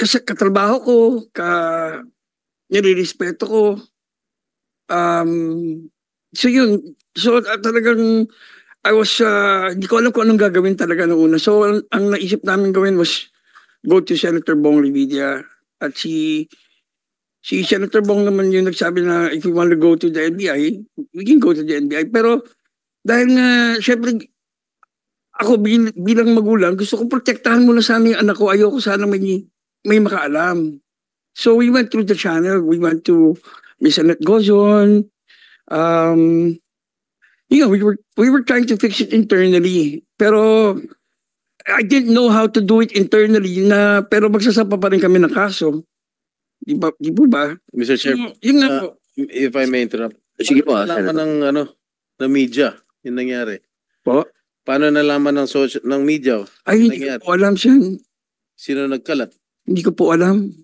kasi katrabaho ko, nilirespeto ko. So yun, so talagang hindi ko alam kung anong gagawin talaga noong una. So ang naisip namin gawin was go to Senator Bong Revilla. At si Senator Bong naman yung nagsabi na if we want to go to the NBI, we can go to the NBI. Pero dahil nga, syempre, ako bilang magulang, gusto ko protektahan muna sana yung anak ko. Ayoko sana may makaalam. So we went through the channel. We went to Miss Annette Gozon. We were trying to fix it internally. Pero I didn't know how to do it internally pero magsasapa pa rin kami ng kaso. Di po ba? Mr. Chair, Yun nga po. if I may interrupt. Sige po, Nalaman ng media yung nangyari. Po? Paano nalaman ng media? Ay, hindi ko po alam siya. Sino nagkalat? Hindi ko po alam.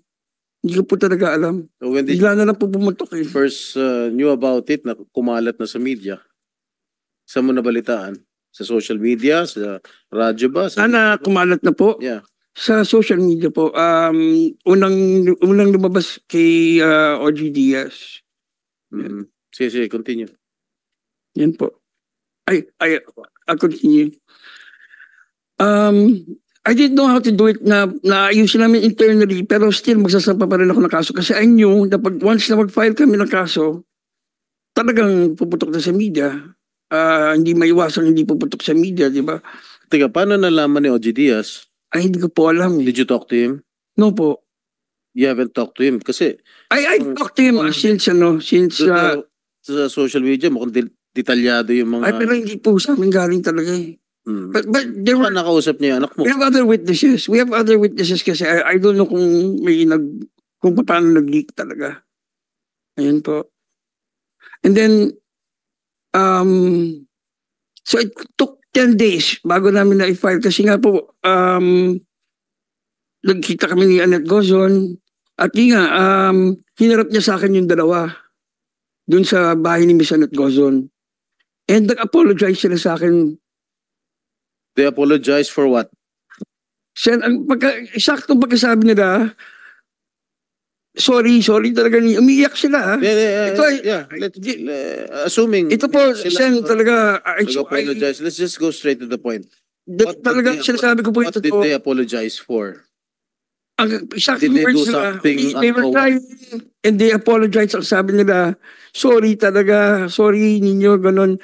Hindi ko po talaga alam. So when did Bigla na lang po pumuntok eh. first knew about it, na kumalat na sa media? Saan mo nabalitaan? Sa social media? Sa radyo ba? Sana kumalat na po. Yeah. Sa social media po. Unang lumabas kay OG Diaz. Sige, continue. Yan po. I'll continue. I didn't know how to do it na ayusin namin internally pero still magsasampa pa rin ako ng kaso kasi I knew na once na mag-file kami ng kaso, talagang puputok na sa media. Hindi maiwasan hindi puputok sa media, di ba? Teka, paano nalaman ni OG Diaz? Ay, hindi ko po alam. Did you talk to him? No po. You haven't talked to him kasi I talked to him since sa social media mukhang detalyado yung mga... Ay, pero hindi po sa amin galing talaga eh. But there were... nakausap niya yung anak mo? We have other witnesses. Kasi I don't know kung paano nag-leak talaga. Ayan po. And then, so it took 10 days bago namin na-file kasi nga po, nagkita kami ni Annette Gozon at hinarap niya sa akin yung dalawa dun sa bahay ni Miss Annette Gozon. And nag-apologize sila sa akin. They apologize for what? Saktong pagkasabi nila, sorry talaga. Umiiyak sila. Assuming ito po, Sen, talaga. Apologize. Let's just go straight to the point. Talaga, sinasabi ko po ito. What did they apologize for? Did they do something? They were crying and they apologized. Ang sabi nila, sorry talaga. Sorry ninyo, ganun.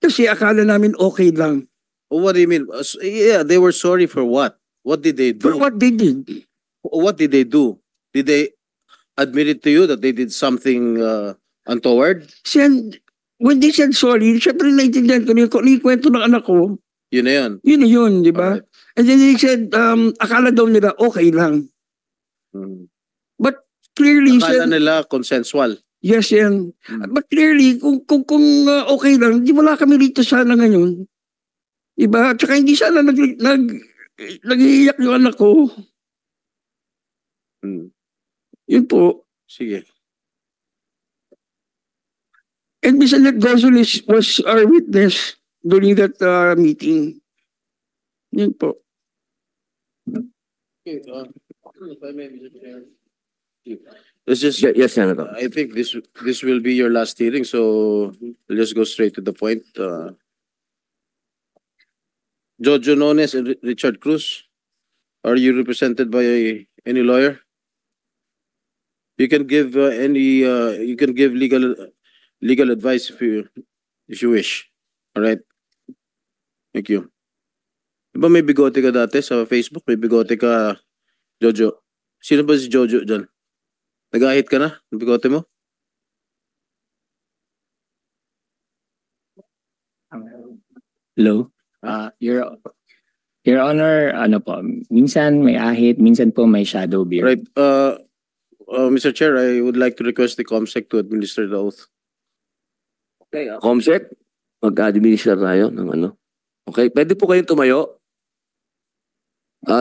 Kasi akala namin okay lang. What do you mean? Yeah, they were sorry for what? What did they do? For what they did. What did they do? Did they admit it to you that they did something untoward? When they said sorry, syempre naiintindihan ko yung kwento ng anak ko. Yun na yun. Yun na yun, di ba? Alright. And then they said, akala daw nila okay lang. But clearly, akala nila consensual. Yes, yan. But clearly, kung okay lang, di wala kami rito sana ngayon. Diba? At saka hindi sana nag-iiyak yung anak ko. Yun po. Sige. And Miss Annette Gozon was our witness during that meeting. Yun po. Let's just, Yes, Senator. I think this will be your last hearing, so we'll just go straight to the point. Jojo Nones and Richard Cruz, are you represented by any lawyer? You can give legal advice if you wish. All right. Thank you. Diba may bigote ka dati sa Facebook? May bigote ka, Jojo. Sino ba si Jojo dyan? Nag-ahit ka na? Ang bigote mo? Hello? Your Honor, ano po, minsan may ahit, minsan po may shadow beard. Right. Mr. Chair, I would like to request the COMSEC to administer the oath. Okay, COMSEC, mag-administer tayo ng ano. Okay, pwede po kayong tumayo.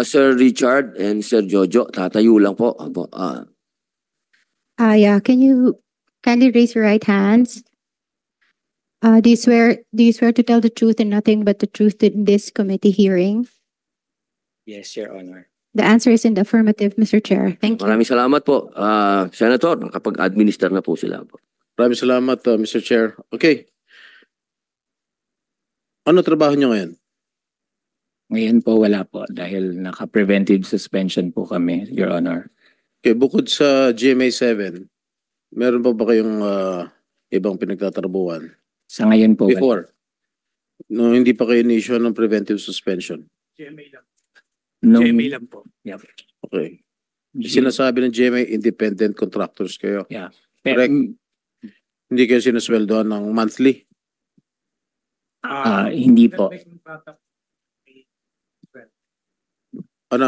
Sir Richard and Sir Jojo, tatayo lang po. Yeah, can you kindly raise your right hands? Do you swear to tell the truth and nothing but the truth in this committee hearing? Yes, Your Honor. The answer is in the affirmative, Mr. Chair. Thank you. Maraming salamat po. Senator, nakapag-administer na po sila po. Maraming salamat, Mr. Chair. Okay. Ano trabaho nyo ngayon? Ngayon po wala po dahil naka-preventive suspension po kami, Your Honor. Okay, bukod sa GMA7, meron pa ba kayong ibang pinagtatrabuhan? Sa ngayon po wala. Before, no, hindi pa kayo ni-issue ng preventive suspension. GMA lang. Nung- GMA lang po. Okay. Sinasabi ng GMA, independent contractors kayo. Pero, Correct. Hindi kayo sinusweldoan ng monthly. hindi po. Ano?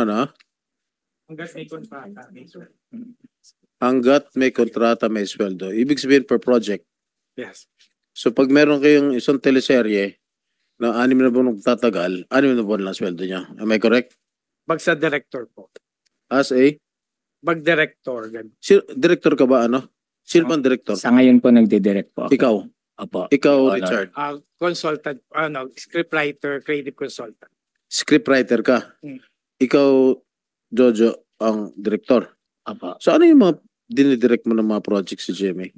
Hanggang may kontrata. Hanggat may kontrata, may sweldo. Ibig sabihin per project. Yes. So pag meron kayong isang teleserye na 6 na buwan tatagal, 6 na buwan lang sweldo niya. Am I correct? Bag sa director po. As a Bag director. Ganun. director ka ba ano? Sino bang director? Sa ngayon po nagdidirect po ako. Ikaw. Opo. Ikaw, Your Honor. Richard. Consultant, scriptwriter, creative consultant. Scriptwriter ka. Hmm. Ikaw, Jojo, ang director. Opo. So ano yung mga dinidirect mo ng mga projects sa GMA?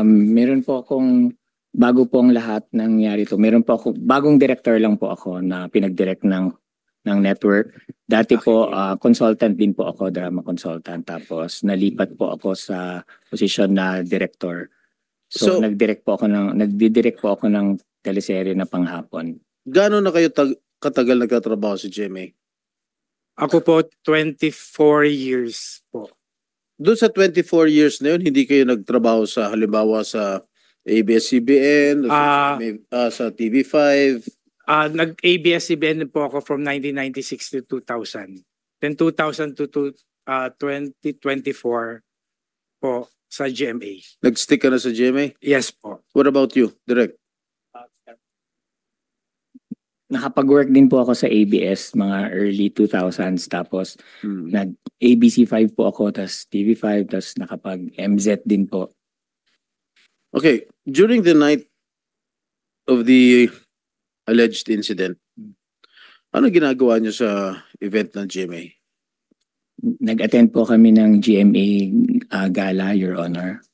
Meron po akong bago po ang lahat nangyari to. Meron po ako bagong director lang po ako na pinag-direct ng network. Dati po consultant din po ako, drama consultant. Tapos nalipat po ako sa posisyon na director. So, So- nagdidirect po ako ng teleserye na panghapon. Gaano na kayo katagal nagtatrabaho sa GMA? Ako po, 24 years po. Doon sa 24 years na yun, hindi kayo nagtrabaho sa halimbawa sa ABS-CBN, sa TV5. Nag-ABS-CBN po ako from 1996 to 2000. Then 2000 to 2024 po sa GMA. Nag-stick ka na sa GMA? Yes po. What about you, Direk? Nakapag-work din po ako sa ABS mga early 2000s. Tapos Hmm. nag-ABC5 po ako, tapos TV5, tapos nakapag-MZ din po. Okay, during the night of the alleged incident, ano ginagawa niyo sa event ng GMA? Nag-attend po kami ng GMA gala, Your Honor.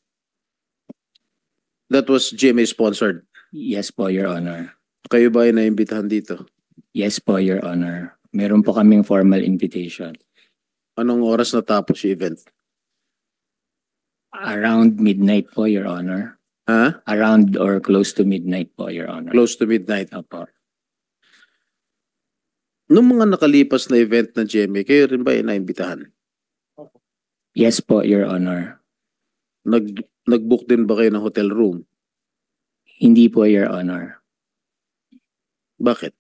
That was GMA sponsored. Yes po, Your Honor. Kayo ba ay naimbitahan dito? Yes po, Your Honor. Meron po kaming formal invitation. Anong oras natapos yung event? Around midnight po, Your Honor. Ha? Around or close to midnight po, Your Honor. Close to midnight. Opo. Nung mga nakalipas na event ng GMA, kayo rin ba ay naimbitahan? Yes po, Your Honor. Nag-book din ba kayo ng hotel room? Hindi po, Your Honor. Bakit?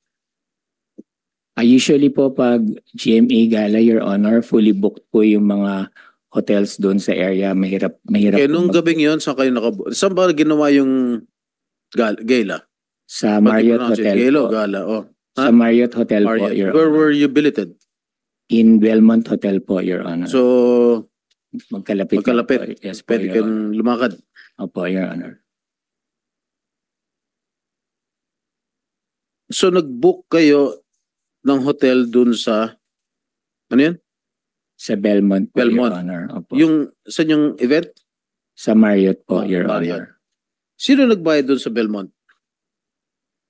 Usually po pag GMA gala, Your Honor, fully booked po yung mga hotels doon sa area. Mahirap Kaya po nung gabing yon, saan kayo saan ba ginawa yung gala? sa Pati Marriott pronounce it, Hotel Gala, po. gala. Oh. Sa Marriott Hotel po, Marriott. Your Where Honor. were you billeted? In Belmont Hotel po, Your Honor. So, Magkalapit. lang magkalapit. po. Yes po, Pwede Your Honor. kang lumakad. Opo, Your Honor. So, nag-book kayo ng hotel dun sa, ano yan? Sa Belmont po, Belmont. Your Honor. Opo. Yung, saan yung event? Sa Marriott po, Your Marriott. Honor. Sino nagbayad dun sa Belmont?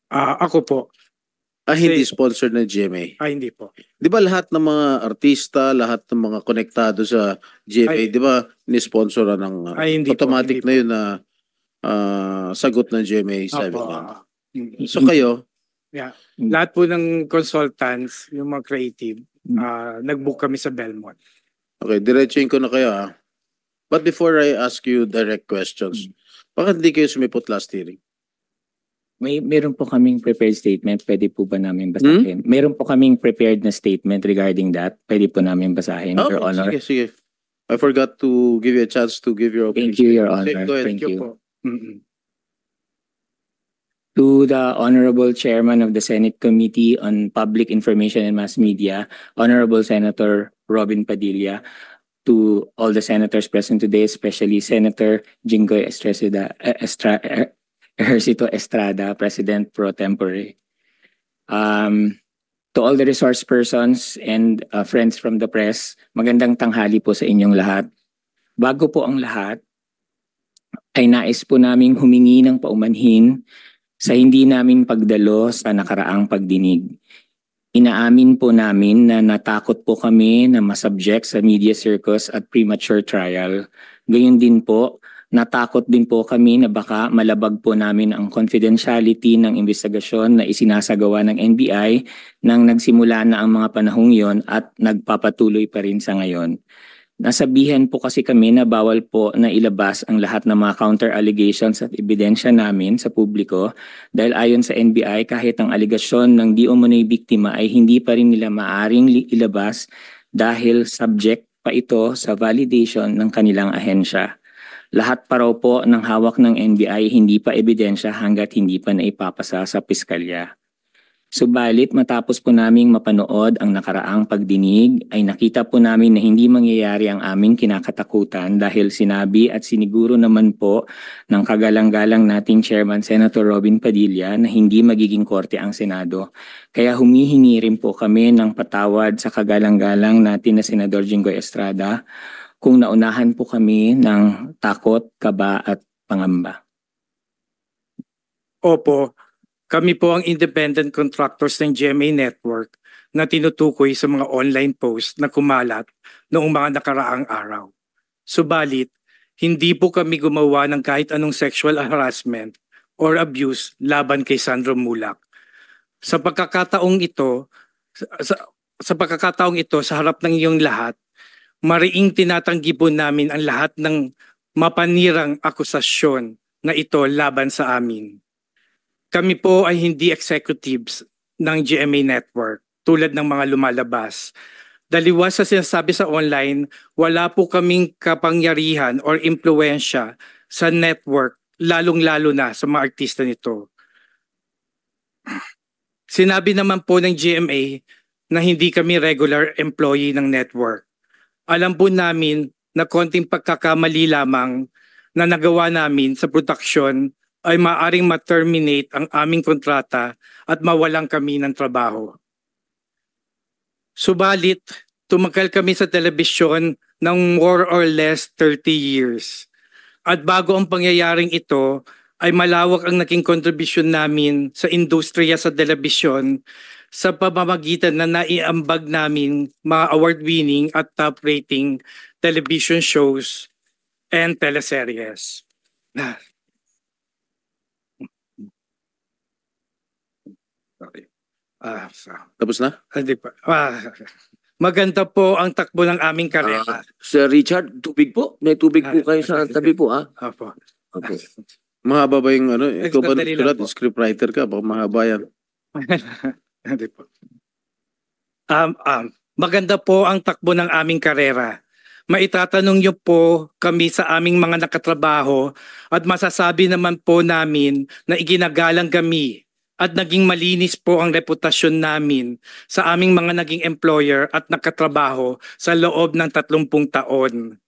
Ako po. Hindi Kasi- sponsored ng GMA. Hindi po. Di ba lahat ng mga artista, lahat ng mga konektado sa GMA, Ay. di ba, ni-sponsoran ng Hindi po, automatic hindi na po. yun na sagot ng GMA 7. Opo. So kayo, Lahat po ng consultants, yung mga creative, nag-book kami sa Belmont. okay, diretsuin ko na kayo ha. But before I ask you direct questions, bakit hindi kayo sumipot last hearing? Meron po kaming prepared statement. Pwede po ba namin basahin? Meron po kaming prepared na statement regarding that. Pwede po namin basahin, Your Honor. Sige. I forgot to give you a chance to give your opinion. Thank you, Your Sige, Honor. go ahead. Thank you. po. Mm-mm. To the Honorable Chairman of the Senate Committee on Public Information and Mass Media, Honorable Senator Robin Padilla, to all the senators present today, especially Senator Jinggoy Ejercito Estrada, President Pro Tempore. To To all the resource persons and friends from the press, magandang tanghali po sa inyong lahat. Bago po ang lahat, ay nais po naming humingi ng paumanhin sa hindi namin pagdalo sa nakaraang pagdinig. Inaamin po namin na natakot po kami na masubject sa media circus at premature trial. Gayun din po, natakot din po kami na baka malabag po namin ang confidentiality ng investigasyon na isinasagawa ng NBI nang nagsimula na ang mga panahong yon at nagpapatuloy pa rin sa ngayon. Nasabihan po kasi kami na bawal po na ilabas ang lahat ng mga counter allegations at ebidensya namin sa publiko dahil ayon sa NBI kahit ang aligasyon ng di umano'y biktima ay hindi pa rin nila maaring ilabas dahil subject pa ito sa validation ng kanilang ahensya. Lahat pa raw po ng hawak ng NBI hindi pa ebidensya hanggat hindi pa naipapasa sa piskalya. Subalit matapos po naming mapanood ang nakaraang pagdinig ay nakita po namin na hindi mangyayari ang aming kinakatakutan dahil sinabi at siniguro naman po ng kagalang-galang nating Chairman Senator Robin Padilla na hindi magiging korte ang Senado. Kaya humihingi rin po kami ng patawad sa kagalang-galang natin na Senador Jinggoy Estrada kung naunahan po kami ng takot, kaba at pangamba. Opo, kami po ang independent contractors ng GMA Network na tinutukoy sa mga online post na kumalat noong mga nakaraang araw. Subalit, hindi po kami gumawa ng kahit anong sexual harassment or abuse laban kay Sandro Mulak. Sa pagkakataong ito, sa harap ng iyong lahat, mariing tinatanggi po namin ang lahat ng mapanirang akusasyon na ito laban sa amin. Kami po ay hindi executives ng GMA Network tulad ng mga lumalabas. Daliwas sa sinasabi sa online, wala po kaming kapangyarihan or impluensya sa network, lalong-lalo na sa mga artista nito. Sinabi naman po ng GMA na hindi kami regular employee ng network. Alam po namin na konting pagkakamali lamang na nagawa namin sa production ay maaring ma-terminate ang aming kontrata at mawalan kami ng trabaho. Subalit, tumagal kami sa telebisyon ng more or less 30 years. At bago ang pangyayaring ito, ay malawak ang naging kontribusyon namin sa industriya sa telebisyon sa pamamagitan na naiambag namin mga award-winning at top-rating television shows and teleseries. Okay. Tapos na? Hindi pa. Maganda po ang takbo ng aming karera. Sir Richard, tubig po? May tubig po kayo sa tabi po, ha? Opo. Okay. Mahaba ba yung ano? Ikaw ba Sandali lang po. scriptwriter ka? Baka mahaba yan. Hindi po. Maganda po ang takbo ng aming karera. Maitatanong niyo po kami sa aming mga nakatrabaho at masasabi naman po namin na iginagalang kami at naging malinis po ang reputasyon namin sa aming mga naging employer at nakatrabaho sa loob ng 30 taon.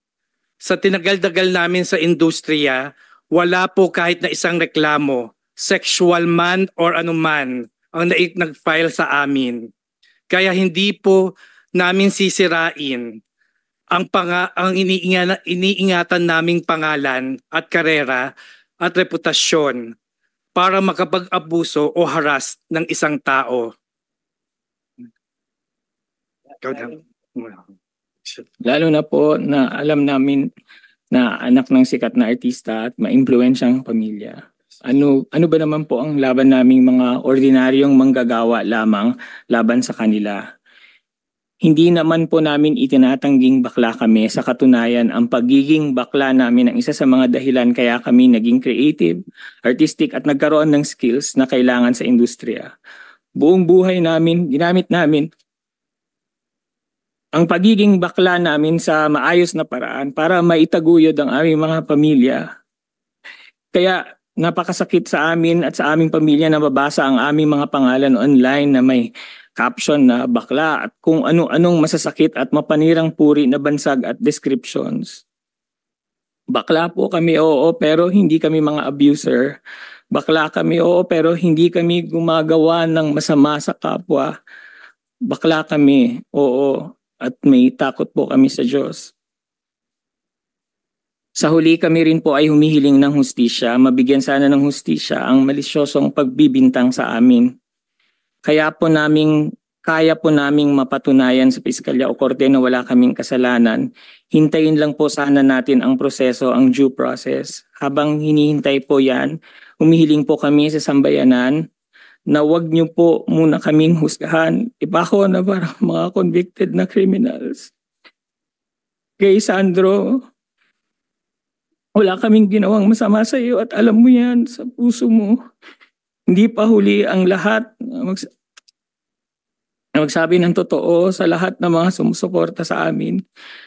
Sa tinagal-dagal namin sa industriya, wala po kahit na isang reklamo, sexual man or anuman, ang nag-file sa amin. Kaya hindi po namin sisirain ang iniingatan naming pangalan at karera at reputasyon para makapag-abuso o harass ng isang tao. Lalo na po na alam namin na anak ng sikat na artista at maimpluwensyang pamilya. Ano ba naman po ang laban naming mga ordinaryong manggagawa lamang laban sa kanila? Hindi naman po namin itinatangging bakla kami, sa katunayan ang pagiging bakla namin ang isa sa mga dahilan kaya kami naging creative, artistic at nagkaroon ng skills na kailangan sa industriya. Buong buhay namin, ginamit namin ang pagiging bakla namin sa maayos na paraan para maitaguyod ang aming mga pamilya. Kaya napakasakit sa amin at sa aming pamilya na mabasa ang aming mga pangalan online na may caption na bakla at kung ano-anong masasakit at mapanirang puri na bansag at descriptions. Bakla po kami, oo, pero hindi kami mga abuser. Bakla kami, oo, pero hindi kami gumagawa ng masama sa kapwa. bakla kami, oo, at may takot po kami sa Diyos. Sa huli kami rin po ay humihiling ng hustisya, mabigyan sana ng hustisya ang malisyosong pagbibintang sa amin. Kaya po naming mapatunayan sa piskalya o korte na wala kaming kasalanan. Hintayin lang po sana natin ang proseso, ang due process. Habang hinihintay po yan, humihiling po kami sa sambayanan na wag niyo po muna kaming husgahan. Iba ko na parang mga convicted na criminals. Kay Sandro, wala kaming ginawang masama sa iyo at alam mo yan sa puso mo. Hindi pa huli ang lahat. Magsabi ng totoo sa lahat ng mga sumusuporta sa amin.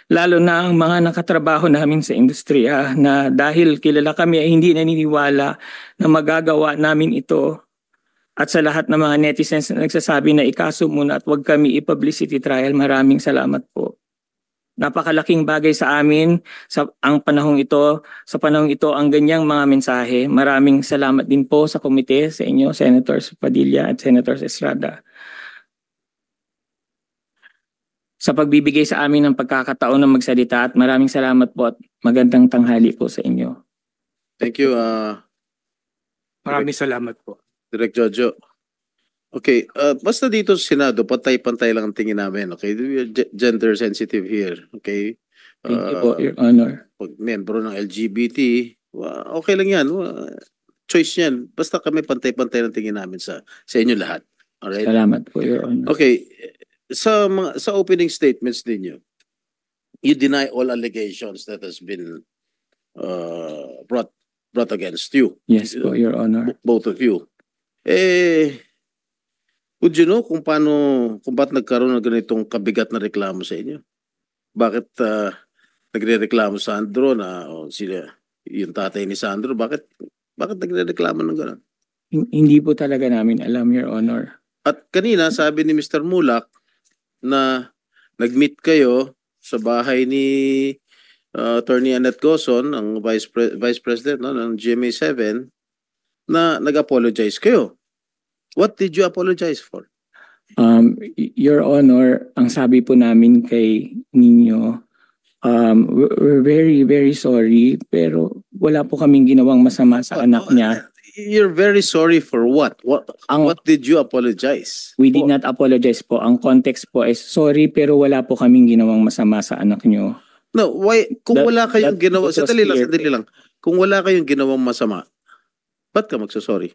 Lalo na ang mga nakatrabaho namin sa industriya na dahil kilala kami ay hindi naniniwala na magagawa namin ito. At sa lahat ng mga netizens na nagsasabi na ikaso muna at huwag kami i-publicity trial, maraming salamat po. Napakalaking bagay sa amin sa panahong ito ang ganyang mga mensahe. Maraming salamat din po sa komite, sa inyo, Senators Padilla at Senators Estrada, sa pagbibigay sa amin ng pagkakataon na magsalita, at maraming salamat po at magandang tanghali po sa inyo. Thank you, Maraming salamat po. Direk Jojo. Okay, basta dito sa Senado, pantay-pantay lang ang tingin namin, okay? We are gender sensitive here, okay? Thank you po, Your Honor. Pag membro ng LGBT, okay lang yan. Choice yan. Basta kami pantay-pantay lang tingin namin sa inyo lahat. Alright? Salamat po, Your Honor. Okay, sa opening statements ninyo, you deny all allegations that has been brought against you. Yes po, Your Honor. Both of you. Would you know kung ba't nagkaroon ng ganitong kabigat na reklamo sa inyo? Bakit nagre-reklamo Sandro na yung tatay ni Sandro, bakit nagre-reklamo ng gano'n? Hindi po talaga namin alam, Your Honor. At kanina sabi ni Mr. Mulak na nag-meet kayo sa bahay ni Attorney Annette Gozon, ang Vice President ng GMA7, na nag-apologize kayo. What did you apologize for? Your Honor, ang sabi po namin kay ninyo, we're very, very sorry, pero wala po kaming ginawang masama sa anak niya. You're very sorry for what? What did you apologize? We did not apologize po. Ang context po is sorry, pero wala po kaming ginawang masama sa anak niyo. No, why? Kung wala kayong ginawa, sandali lang. Kung wala kayong ginawang masama, ba't ka magsasorry?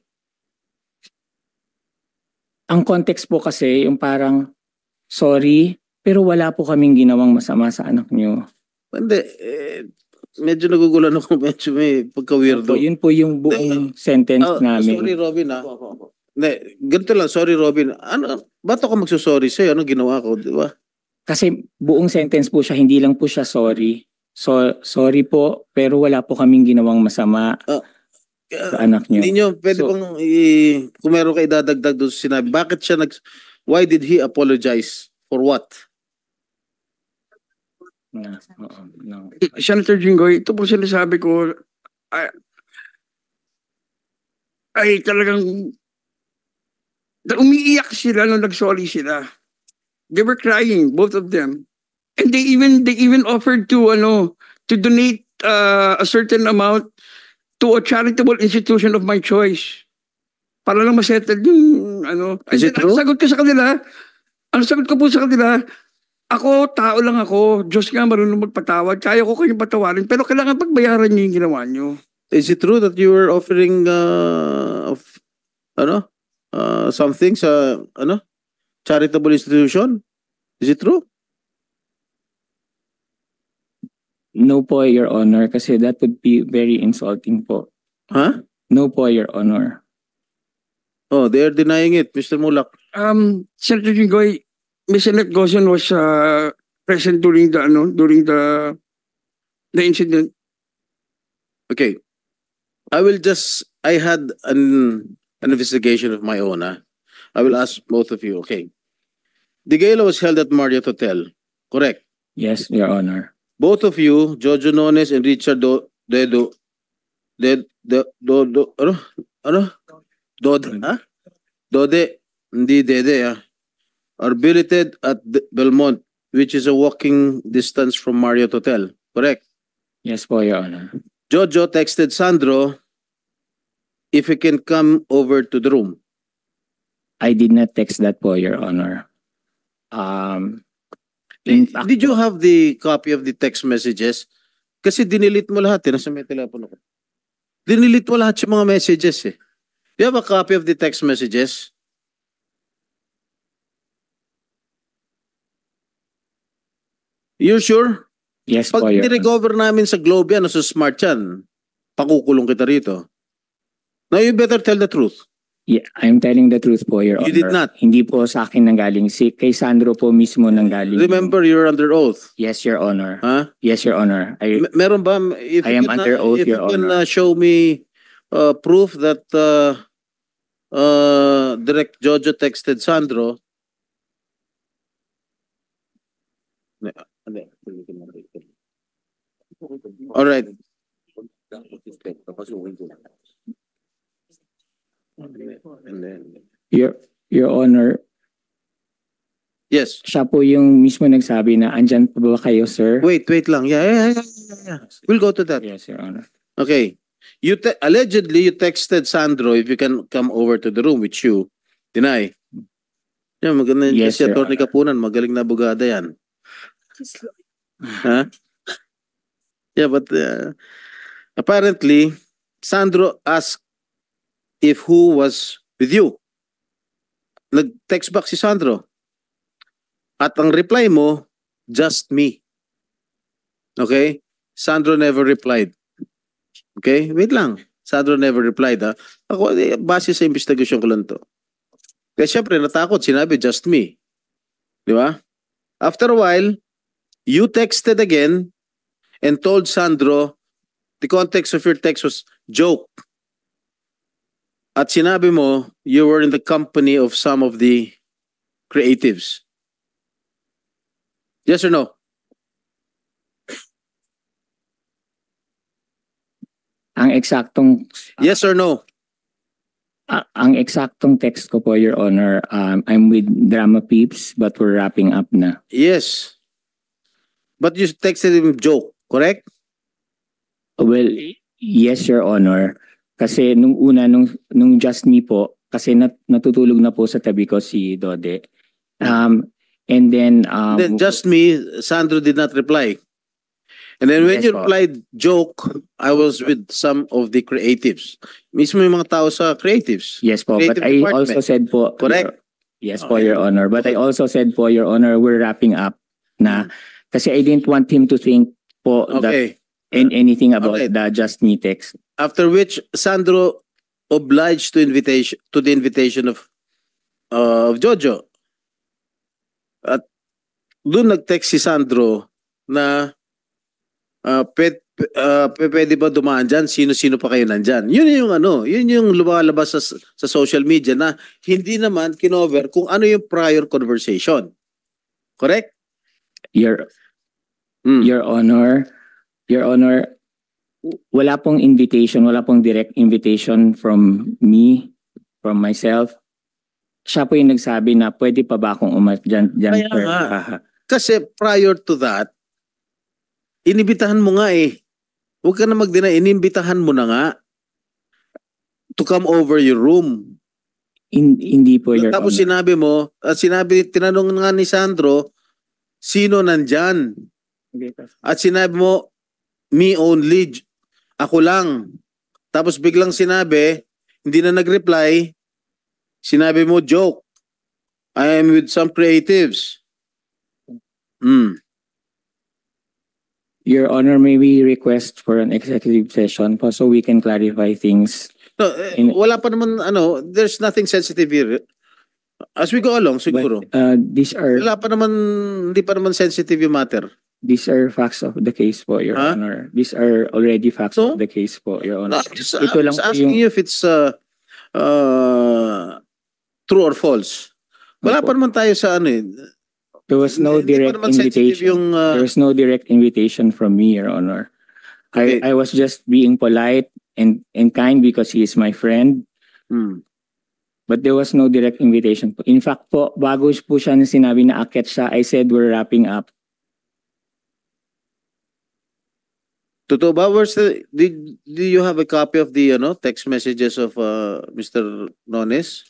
Ang context po kasi yung parang sorry, pero wala po kaming ginawang masama sa anak niyo. Hindi, medyo nagugulan ako, medyo may pagka-weirdo. Yun po yung buong sentence namin. Sorry, Robin, ha? Hindi, ganito lang, sorry, Robin. Ba't ako magsasorry sa'yo? Anong ginawa ko, di ba? Kasi buong sentence po siya, hindi lang po siya sorry. So, sorry po, pero wala po kaming ginawang masama sa anak niyo. Hindi nyo, pwede bang, kung meron kayo dadagdag doon sa sinabi, why did he apologize? For what? No. Senator Jinggoy, ito po sinasabi ko ay talagang umiiyak sila nung nag-sorry sila. They were crying, both of them. And they even offered to donate a certain amount to a charitable institution of my choice. Para lang masettle yung Is it true? Ang sagot ko po sa kanila, ako, tao lang ako. Diyos nga marunong magpatawad. Kaya ko kayong patawarin. Pero kailangan pagbayaran niyo yung ginawa niyo. Is it true that you were offering something sa charitable institution? Is it true? No po, Your Honor, kasi that would be very insulting po. Huh? No po, Your Honor. Oh, they are denying it, Mr. Mulak. Senator Jinggoy, Ms. Annette Gozon was present during the incident. Okay. I had an investigation of my own. I will ask both of you. Okay. The gala was held at Marriott Hotel. Correct. Yes, Your Honor. Both of you, Jojo Nones and Richard Dode, hindi Dede, are billeted at Belmont, which is a walking distance from Marriott Hotel. Correct? Yes po, Your Honor. Jojo texted Sandro if he can come over to the room. I did not text that po, Your Honor. In fact Did you po, have the copy of the text messages? Kasi dinilit mo lahat eh. Nasa may telepono ko. Dinilit mo lahat yung mga messages eh. You have a copy of the text messages? You sure? yes Pag po, Your Honor. nirecover namin sa Globe yan o sa Smart yan, pakukulong kita rito. Now you better tell the truth. Yeah, I'm telling the truth po, Your Honor. You did not. Hindi po sa akin nanggaling. Kay Sandro po mismo nanggaling. Remember, you're under oath. Yes, Your Honor. Huh? Yes, Your Honor. Meron ba? If I you am can, under oath, if Your you can Honor. show me proof that Direct Jojo texted Sandro. All right. And then, Your Honor, yes. siya po yung mismo nagsabi na andyan pa ba kayo, sir? Wait lang. Yeah. We'll go to that. Yes, Your Honor. Okay. Allegedly, you texted Sandro if you can come over to the room, which you deny. Yeah, maganda Yes, si Your Atty. Honor. Kapunan, magaling na abogada yan. Huh? Yeah, but apparently, Sandro asked if who was with you. Nag-text back si Sandro. At ang reply mo, just me. Okay? Sandro never replied. Okay? Wait lang. Sandro never replied, ha? Ako, base sa investigasyon ko lang to. Kaya syempre, natakot. Sinabi, just me. Di ba? After a while, you texted again and told Sandro, the context of your text was joke. At sinabi mo, you were in the company of some of the creatives. Yes or no? Ang eksaktong Yes or no? ang eksaktong text ko po, Your Honor, I'm with Drama Peeps but we're wrapping up na. Yes. But you texted him joke, correct? Well, yes, Your Honor. Kasi nung una, nung just me po, kasi natutulog na po sa tabi ko si Dode. And then, Then just me, Sandro did not reply. And then when Yes, you po. replied joke, I was with some of the creatives. Mismo yung mga tao sa creatives. yes po, but creative I department. also said po, Correct? yes po, Your Honor. But I also said po, Your Honor, we're wrapping up na kasi I didn't want him to think po that Okay. anything about Okay. the just me text. After which, Sandro obliged to the invitation of Jojo. At doon nag-text si Sandro na pwede ba dumaan dyan? Sino-sino pa kayo nandyan? Yun yung lumalabas sa social media na hindi naman kinover kung ano yung prior conversation. Correct? Your Mm. Your Honor, wala pong invitation, wala pong direct invitation from me, from myself. Siya po yung nagsabi na pwede pa ba akong dyan, Kaya sir? nga. Kasi prior to that, inibitahan mo nga eh. Huwag ka na mag-deny, inibitahan mo na nga to come over your room. Hindi po, Your Tapos Honor. sinabi mo, tinanong nga ni Sandro, sino nandyan? At sinabi mo, me only, ako lang. Tapos biglang sinabi, hindi na nag-reply, sinabi mo, joke. I am with some creatives. Your Honor, may we request for an executive session po so we can clarify things. No, wala pa naman, there's nothing sensitive here. As we go along, siguro. But, these are Hindi pa naman sensitive yung matter. facts of the case po, Your Huh? Honor. These are already facts So? of the case po, Your No, Honor. I'm Ito lang just po asking yung- you if it's true or false. Wala Opo. pa naman tayo sa There was no Hindi pa direct naman sensitive invitation. yung There was no direct invitation from me, Your Honor. Okay. I was just being polite and kind because he is my friend. But there was no direct invitation po. In fact po, bago po siya na sinabi na aakyat siya, I said we're wrapping up. Totoo ba? Do you have a copy of the text messages of Mr. Nones?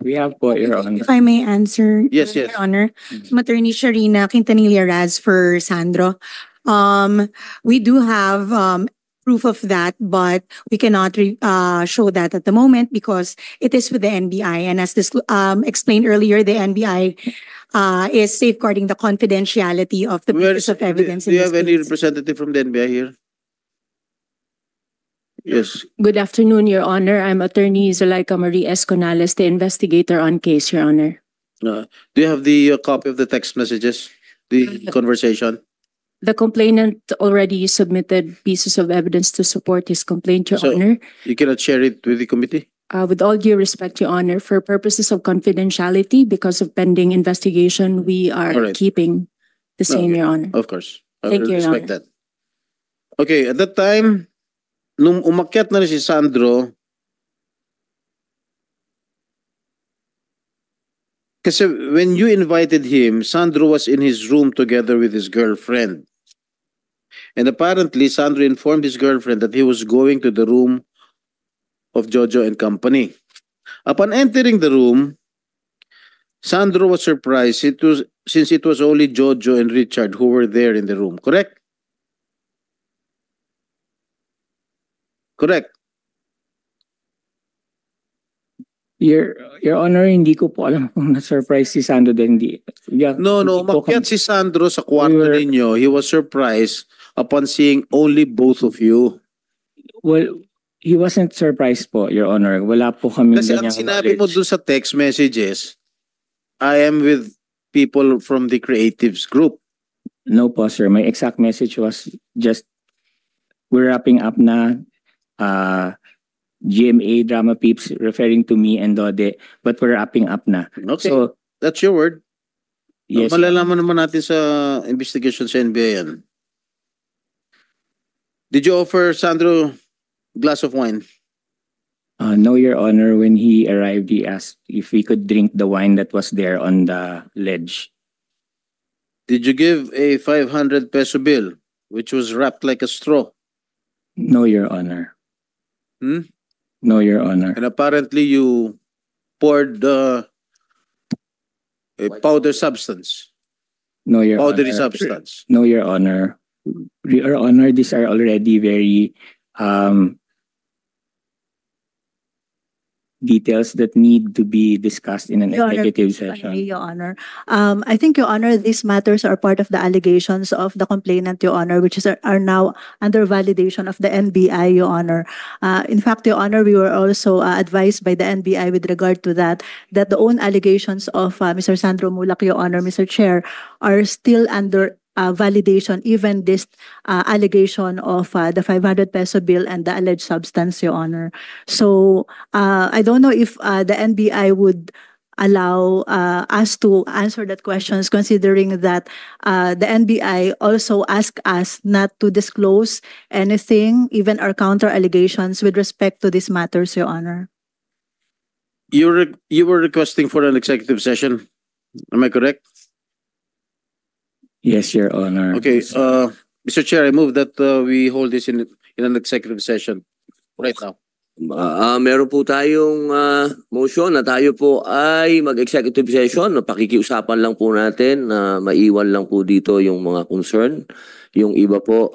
We have po, Your Honor. If I may answer, Yes, Your yes. Honor, Attorney Sharina Quintanilla Raz for Sandro. We do have proof of that, but we cannot show that at the moment because it is with the NBI. And as this explained earlier, the NBI is safeguarding the confidentiality of the pieces of evidence Do in you this have any case. representative from the NBI here? Yes. Good afternoon, Your Honor. I'm Attorney Zuleika Marie Esconales, the investigator on case, Your Honor. Do you have the copy of the text messages? The conversation? The complainant already submitted pieces of evidence to support his complaint, Your So- Honor. You cannot share it with the committee? With all due respect, Your Honor, for purposes of confidentiality, because of pending investigation, we are All right. keeping the same, Okay. Your Honor. Of course. I Thank will you, Your respect that. Okay, at that time, nung umakyat na rin si Sandro, kasi when you invited him, Sandro was in his room together with his girlfriend. And apparently, Sandro informed his girlfriend that he was going to the room of Jojo and company. Upon entering the room, Sandro was surprised since it was only Jojo and Richard who were there in the room. Correct? Correct. Your Honor, hindi ko po alam kung na-surprise si Sandro din. Yeah, No, hindi po umakyat si Sandro sa kwarto We were- ninyo. He was surprised upon seeing only both of you. Well, he wasn't surprised po, Your Honor. Wala po kami Kasi ang sinabi mo dun sa text messages, I am with people from the creatives group. No po, sir. My exact message was just, we're wrapping up na. GMA Drama Peeps referring to me and Dode, but we're wrapping up na. Okay, So, that's your word. yes. Malalaman naman natin sa investigation sa NBI yan. Did you offer Sandro a glass of wine? No, Your Honor. When he arrived, he asked if we could drink the wine that was there on the ledge. Did you give a 500 peso bill which was wrapped like a straw? No, Your Honor. Hmm? No, Your Honor. And apparently you poured a powder substance, No, Your powdery Honor. substance. No, Your Honor. Your Honor, these are already very details that need to be discussed in an Your Honor, executive if I may, session. Your Honor. I think, Your Honor, these matters are part of the allegations of the complainant, Your Honor, which are now under validation of the NBI, Your Honor. In fact, Your Honor, we were also advised by the NBI with regard to that the own allegations of Mr. Sandro Mulak, Your Honor, Mr. Chair, are still under validation, even this allegation of the 500 peso bill and the alleged substance, Your Honor. So I don't know if the NBI would allow us to answer that questions, considering that the NBI also asked us not to disclose anything, even our counter allegations with respect to these matters, Your Honor. You were requesting for an executive session. Am I correct? Yes, Your Honor. Okay, Mr. Chair, I move that we hold this in an executive session right now. Meron po tayong motion na tayo po ay mag-executive session. Pakikiusapan lang po natin na maiwan lang po dito yung mga concern. Yung iba po,